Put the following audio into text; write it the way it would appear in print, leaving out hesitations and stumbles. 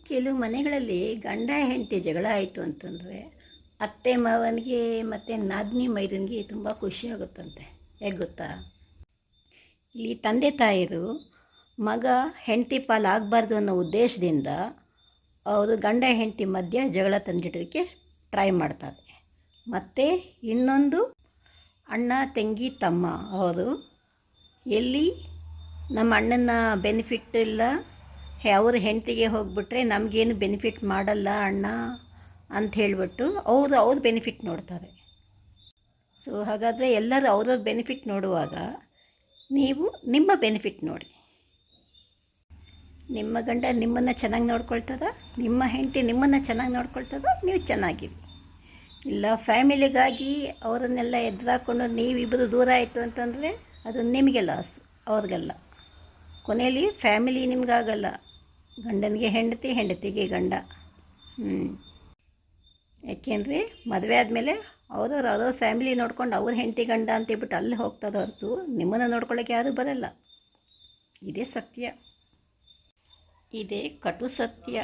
ಕೆಲವು ಮನೆಗಳಲ್ಲಿ ಗಂಡ ಹೆಂಡತಿ ಜಗಳ ಆಯಿತು ಅಂತಂದರೆ ಅತ್ತೆ ಮಾವನಿಗೆ ಮತ್ತು ನಾದಿನಿ ಮೈದನಿಗೆ ತುಂಬ ಖುಷಿಯಾಗುತ್ತಂತೆ. ಹೇಗೆ ಗೊತ್ತಾ? ಇಲ್ಲಿ ತಂದೆ ತಾಯಿರು ಮಗ ಹೆಂಡತಿ ಪಾಲಾಗಬಾರ್ದು ಅನ್ನೋ ಉದ್ದೇಶದಿಂದ ಅವರು ಗಂಡ ಹೆಂಡತಿ ಮಧ್ಯೆ ಜಗಳ ತಂದಿಡೋದಕ್ಕೆ ಟ್ರೈ ಮಾಡ್ತಾರೆ. ಮತ್ತು ಇನ್ನೊಂದು ಅಣ್ಣ ತಂಗಿ ತಮ್ಮ ಅವರು ಎಲ್ಲಿ ನಮ್ಮ ಅಣ್ಣನ ಬೆನಿಫಿಟ್ ಇಲ್ಲ, ಅವ್ರ ಹೆಂಡತಿಗೆ ಹೋಗ್ಬಿಟ್ರೆ ನಮಗೇನು ಬೆನಿಫಿಟ್ ಮಾಡಲ್ಲ ಅಣ್ಣ ಅಂತ ಹೇಳಿಬಿಟ್ಟು ಅವ್ರ ಬೆನಿಫಿಟ್ ನೋಡ್ತಾರೆ. ಸೊ ಹಾಗಾದರೆ ಎಲ್ಲರೂ ಅವ್ರವ್ರ ಬೆನಿಫಿಟ್ ನೋಡುವಾಗ ನೀವು ನಿಮ್ಮ ಬೆನಿಫಿಟ್ ನೋಡಿ. ನಿಮ್ಮ ಗಂಡ ನಿಮ್ಮನ್ನು ಚೆನ್ನಾಗಿ ನೋಡ್ಕೊಳ್ತದ, ನಿಮ್ಮ ಹೆಂಡತಿ ನಿಮ್ಮನ್ನು ಚೆನ್ನಾಗಿ ನೋಡ್ಕೊಳ್ತದ, ನೀವು ಚೆನ್ನಾಗಿರಿ. ಇಲ್ಲ ಫ್ಯಾಮಿಲಿಗಾಗಿ ಅವರನ್ನೆಲ್ಲ ಎದುರಾಕೊಂಡು ನೀವಿಬ್ಬರು ದೂರ ಆಯಿತು ಅಂತಂದರೆ ಅದು ನಿಮಗೆ ಲಾಸ್, ಅವ್ರಿಗಲ್ಲ. ಕೊನೆಯಲ್ಲಿ ಫ್ಯಾಮಿಲಿ ನಿಮಗಾಗಲ್ಲ, ಗಂಡನಿಗೆ ಹೆಂಡತಿ, ಹೆಂಡತಿಗೆ ಗಂಡ. ಯಾಕೆಂದರೆ ಮದುವೆ ಆದಮೇಲೆ ಅವ್ರವ್ರ ಫ್ಯಾಮಿಲಿ ನೋಡ್ಕೊಂಡು ಅವ್ರ ಹೆಂಡತಿ ಗಂಡ ಅಂತೇಳ್ಬಿಟ್ಟು ಅಲ್ಲಿ ಹೋಗ್ತಾರೆ ಹೊರತು ನಿಮ್ಮನ್ನು ನೋಡ್ಕೊಳ್ಳೋಕ್ಕೆ ಯಾರೂ ಬರಲ್ಲ. ಇದೇ ಸತ್ಯ, ಇದೇ ಕಟು ಸತ್ಯ.